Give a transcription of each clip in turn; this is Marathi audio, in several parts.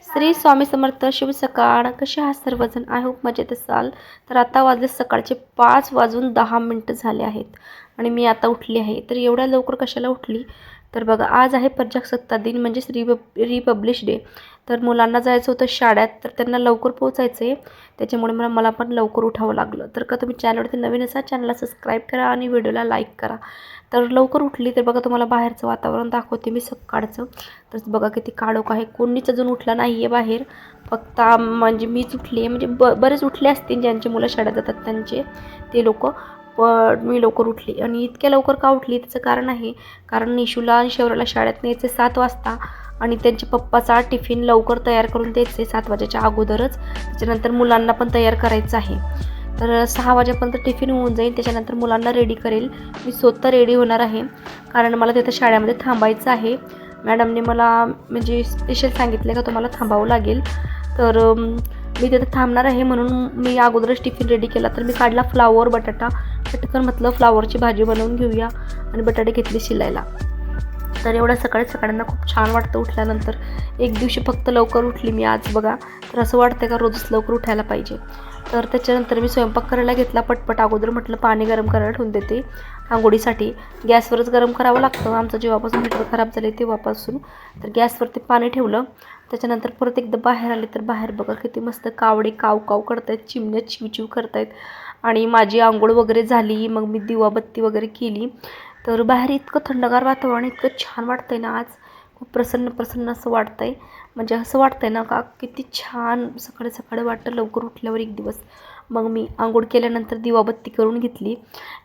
श्री स्वामी समर्थ. शुभ सकाळ. कसे आहात सर्वजण? आय होप मजेत असाल. तर आता वाजले सकाळचे 5:10 झाले आहेत आणि मी आता उठली आहे. तर एवढ्या लवकर कशाला उठली? तर बघा, आज आहे प्रजासत्ताक दिन, म्हणजेच रिपब्लिश डे. तर मुलांना जायचं होतं शाळेत, तर त्यांना लवकर पोचायचं आहे, त्याच्यामुळे मला पण लवकर उठावं लागलं. तर का तुम्ही चॅनलवरती नवीन असाल, चॅनलला सबस्क्राईब करा आणि व्हिडिओला लाईक करा. तर लवकर उठली. तर बघा, तुम्हाला बाहेरचं वातावरण दाखवते मी सकाळचं. तर बघा किती काळोख आहे. कोणीच अजून उठला नाही आहे बाहेर. फक्त म्हणजे मीच उठली आहे. म्हणजे बरेच उठले असतील, ज्यांची मुलं शाळेत जातात त्यांचे, ते लोक. पण मी लवकर उठली. आणि इतक्या लवकर का उठली त्याचं कारण आहे, कारण निशूला आणि शौर्याला शाळेत न्यायचे 7 वाजता आणि त्यांच्या पप्पाचा टिफिन लवकर तयार करून द्यायचे 7 वाजेच्या अगोदरच. त्याच्यानंतर मुलांना पण तयार करायचं आहे. तर 6 वाजेपर्यंत टिफिन होऊन जाईल. त्याच्यानंतर मुलांना रेडी करेल. मी स्वतः रेडी होणार आहे, कारण मला तिथं शाळेमध्ये थांबायचं आहे. मॅडमने मला म्हणजे स्पेशल सांगितलं का तुम्हाला थांबावं लागेल. तर मी तिथं थांबणार आहे, म्हणून मी अगोदरच टिफिन रेडी केला. तर मी काढला फ्लावर, बटाटा. पटकन म्हटलं फ्लावरची भाजी बनवून घेऊया आणि बटाटे घेतले शिलायला. तर एवढ्या सकाळी खूप छान वाटतं उठल्यानंतर. एक दिवशी फक्त लवकर उठली मी आज बघा. तर असं वाटतं का रोजच लवकर उठायला पाहिजे. तर त्याच्यानंतर मी स्वयंपाक करायला घेतला पटपट. अगोदर म्हटलं पाणी गरम करायला ठेवून देते आंघोळीसाठी. गॅसवरच गरम करावं लागतं, आमचं जेव्हापासून मीटर खराब झाले तेव्हापासून. तर गॅसवरती पाणी ठेवलं. त्याच्यानंतर परत एकदा बाहेर आले. तर बाहेर बघा किती मस्त कावडे काव काव करतायत, चिमण्या चिवचिव करतायत. आणि माझी आंघोळ वगैरे झाली. मग मी दिवाबत्ती वगैरे केली. तर बाहेर इतकं थंडगार वातावरण, इतकं छान वाटतंय ना आज. खूप प्रसन्न प्रसन्न असं वाटतंय. म्हणजे असं वाटतंय ना का किती छान सकाळी सकाळी वाटतं लवकर उठल्यावर एक दिवस. मग मी आंघोळ केल्यानंतर दिवाबत्ती करून घेतली,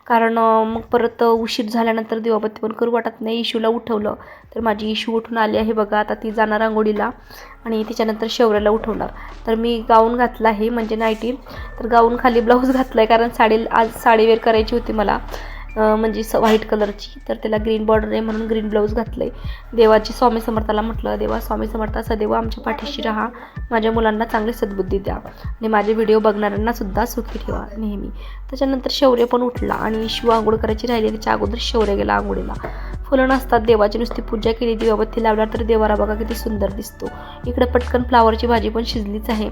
कारण मग परत उशीर झाल्यानंतर दिवाबत्ती पण करू वाटत नाही. इशूला उठवलं. तर माझी इशू उठून आली आहे बघा. आता ती जाणार आंघोळीला आणि त्याच्यानंतर शौर्याला उठवणार. तर मी गाऊन घातला आहे, म्हणजे नाईटी. तर गाऊन खाली ब्लाऊज घातला आहे, कारण आज साडी वेअर करायची होती मला, म्हणजे व्हाईट कलरची. तर त्याला ग्रीन बॉर्डर आहे म्हणून ग्रीन ब्लाऊज घातलं आहे. देवाची स्वामी समर्थाला म्हटलं, देवा स्वामी समर्थ सदैव आमच्या पाठीशी राहा, माझ्या मुलांना चांगली सद्बुद्धी द्या आणि माझे व्हिडिओ बघणाऱ्यांना सुद्धा सुखी ठेवा नेहमी. त्याच्यानंतर शौर्य पण उठला आणि शिव आंघोळ करायची राहिली. त्याच्या अगोदर शौर्य गेला आंघोळीला. फुलं नसतात, देवाची नुसती पूजा केली, दिवाबत्ती लावल्यावर तर देवारा बघा किती सुंदर दिसतो. इकडे पटकन फ्लावरची भाजी पण शिजलीच आहे.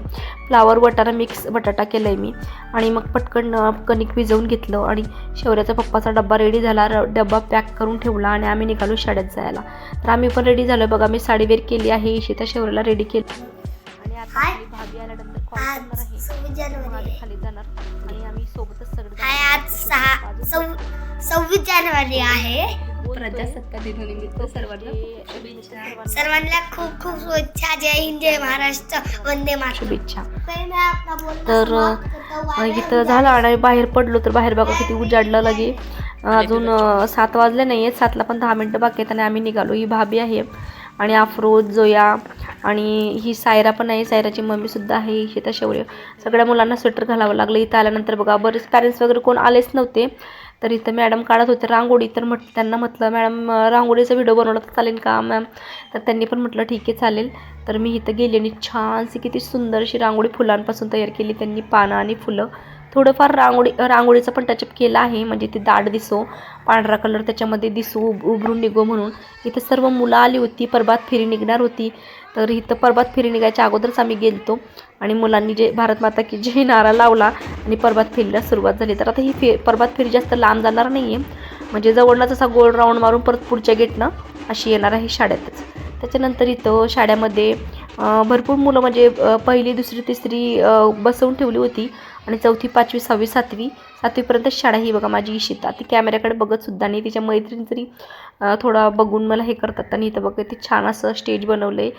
फ्लावर बटाटा मिक्स बटाटा केला आहे मी. आणि मग पटकन कणिक भिजवून घेतलं आणि शौर्याचा पप्पाचा डब्बा रेडी झाला. डब्बा पॅक करून ठेवला आणि आम्ही निघालो शाळेत जायला. तर आम्ही पण रेडी झालो बघा. मी साडी वेअर केली आहे, इशिता शौर्याला रेडी केली. आणि आता आपली भाभी आल्यानंतर कॉल करणार आहे, 26 जानेवारी खाली जाणार आणि आम्ही सोबतच सगळे आज 26 जानेवारी आहे. प्रजासत्ताक दिनानिमित्त सर्वांना खूप खूप शुभेच्छा. जय हिंद, जय महाराष्ट्र, वंदे मातरम. शुभेच्छा. तर इथं झालं आणि बाहेर पडलो. तर बाहेर बघा किती उजाडलं लगे. अजून 7 वाजले नाही आहेत, 7ला पण 10 मिनटं बाकी आहेत आणि आम्ही निघालो. ही भाभी आहे आणि अफरोज, जोया आणि ही सायरा पण आहे. सायराची मम्मीसुद्धा आहे, इशिता शौर्य. सगळ्या मुलांना स्वेटर घालावं लागलं. इथं आल्यानंतर बघा बरेच पॅरेंट्स वगैरे कोण आलेच नव्हते. तर इथं मॅडम काढत होते रांगोळी. तर त्यांना म्हटलं, मॅडम रांगोळीचा व्हिडिओ बनवला तर चालेल का मॅम? तर त्यांनी पण म्हटलं ठीक आहे चालेल. तर मी इथं गेली आणि छानशी किती सुंदर अशी रांगोळी फुलांपासून तयार केली त्यांनी, पानं आणि फुलं. थोडंफार रांगोळीचा पण टचअप केला आहे, म्हणजे ते दाट दिसो, पांढरा कलर त्याच्यामध्ये दिसू, उभरून निघो म्हणून. इथं सर्व मुलं आली होती, प्रभात फेरी निघणार होती. तर इथं प्रभात फेरी निघायच्या अगोदरच आम्ही गेलतो आणि मुलांनी जे भारत माता की जय नारा लावला आणि प्रभात फेरीला सुरुवात झाली. तर आता ही प्रभात फेरी जास्त लांब जाणार नाही आहे, म्हणजे जवळनंच असा गोल राऊंड मारून परत पुढच्या गेटनं अशी येणार आहे शाळेतच. त्याच्यानंतर इथं शाळेमध्ये भरपूर मुलं, म्हणजे 1ली 2री 3री बसवून ठेवली होती आणि 4थी 5वी 6वी 7वीपर्यंत शाळा. ही बघा माझी इशिता, ती कॅमेऱ्याकडे बघतसुद्धा नाही. तिच्या मैत्रिणी तरी थोडा बघून मला हे करतात. आणि इथं बघा ते छान असं स्टेज बनवलं आहे.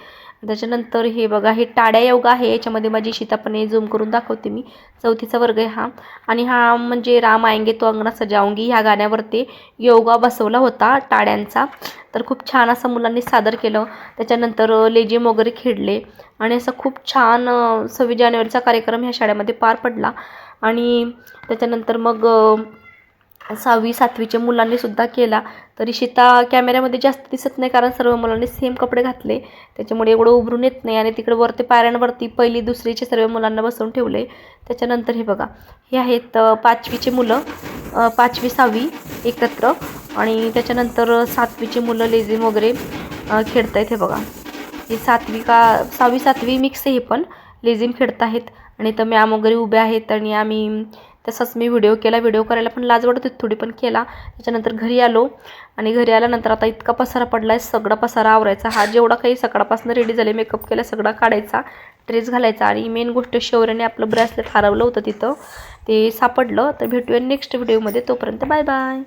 त्याच्यानंतर हे बघा, हे टाड्या योगा आहे, याच्यामध्ये माझी इशिता पण आहे, झूम करून दाखवते मी. 4थीचा वर्ग आहे हा. आणि हा म्हणजे राम आएंगे तो अंगणा सजाऊंगी ह्या गाण्यावरती योगा बसवला होता टाड्यांचा. तर खूप छान असं मुलांनी सादर केलं. त्याच्यानंतर लेझिम वगैरे खेळले आणि असं खूप छान 26 जानेवारीचा कार्यक्रम ह्या शाळेमध्ये पार पडला. आणि त्याच्यानंतर मग 6वी 7वीच्या मुलांनीसुद्धा केला. तरी इशिता कॅमेऱ्यामध्ये जास्त दिसत नाही, कारण सर्व मुलांनी सेम कपडे घातले, त्याच्यामुळे एवढं उभरून येत नाही. आणि तिकडे वरती पायऱ्यांवरती 1ली 2रीचे सर्व मुलांना बसवून ठेवले. त्याच्यानंतर हे बघा, हे आहेत 5वीचे मुलं, 5वी 6वी एकत्र. आणि त्याच्यानंतर 7वीचे मुलं लेझिम वगैरे खेळत आहेत. हे बघा, हे 7वी का 6वी 7वी मिक्स आहे, हे पण लेझिम खेळत आहेत. आणि इथं मॅम वगैरे उभ्या आहेत आणि आम्ही तसंच मी व्हिडिओ केला. व्हिडिओ करायला पण लाज वाटत होती थोडी, पण केला. त्याच्यानंतर घरी आलो आणि घरी आल्यानंतर आता इतका पसारा पडला आहे, सगळा पसारा आवरायचा. हा जेवढा काही सकाळपासून रेडी झाले, मेकअप केला, सगळा काढायचा, ड्रेस घालायचा. आणि मेन गोष्ट शौर्याने आपलं ब्रेसलेट हरवलं होतं तिथं, ते सापडलं. तर भेटूया नेक्स्ट व्हिडिओमध्ये. तोपर्यंत बाय बाय.